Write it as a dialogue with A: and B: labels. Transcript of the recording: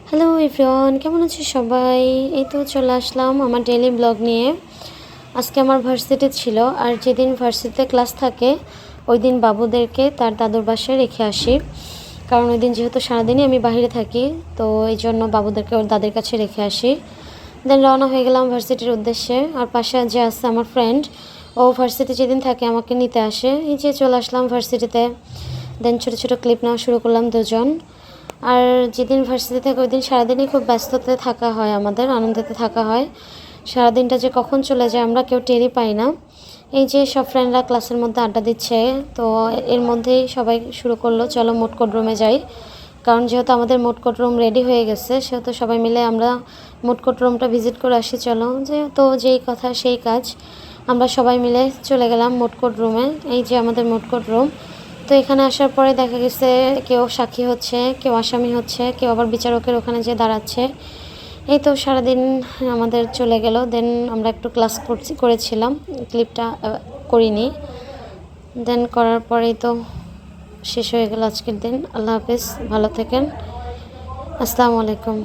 A: Hello everyone, কেমন আছো সবাই? এই তো চলে আসলাম আমার ডেইলি ব্লগ নিয়ে। আজকে আমার ভার্সিটি ছিল, আর যেদিন ভার্সিটিতে ক্লাস থাকে ওই দিন বাবুদেরকে তার দাদুর বাসায় রেখে আসি। কারণ ওই দিন যেহেতু সারাদিনই আমি বাইরে থাকি, তো এই জন্য বাবুদেরকে ওর দাদের কাছে রেখে আসি। দেন রওনা হয়ে গেলাম ভার্সিটির উদ্দেশ্যে। আর পাশে যে আছে আমার ফ্রেন্ড, ও ভার্সিটি যেদিন থাকে আমাকে নিতে আসে। এই যে চলে আসলাম ভার্সিটিতে। দেন ছোটো ছোটো ক্লিপ নেওয়া শুরু করলাম দুজন। আর যেদিন ভার্সিটি থাকে ওই দিন সারাদিনই খুব ব্যস্ততে থাকা হয়, আমাদের আনন্দেতে থাকা হয়। সারাদিনটা যে কখন চলে যায় আমরা কেউ টেরই পাই না। এই যে সব ফ্রেন্ডরা ক্লাসের মধ্যে আড্ডা দিচ্ছে, তো এর মধ্যেই সবাই শুরু করলো চলো মোট কোর্ট রুমে যাই। কারণ যেহেতু আমাদের মোট কোর্ট রুম রেডি হয়ে গেছে, সেহেতু সবাই মিলে আমরা মোট কোর্ট রুমটা ভিজিট করে আসি। চলো, যেহেতু যেই কথা সেই কাজ, আমরা সবাই মিলে চলে গেলাম মোট কোর্ট রুমে। এই যে আমাদের মোট কোর্ট রুম। তো এখানে আসার পরে দেখা গেছে কেউ সাক্ষী হচ্ছে, কেউ আসামি হচ্ছে, কেউ আবার বিচারকের ওখানে যেয়ে দাঁড়াচ্ছে। এই তো সারাদিন আমাদের চলে গেল। দেন আমরা একটু ক্লাস করেছিলাম, ক্লিপটা করিনি। দেন করার পরেই তো শেষ হয়ে গেল আজকের দিন। আল্লাহ হাফিজ, ভালো থাকেন, আসসালামু আলাইকুম।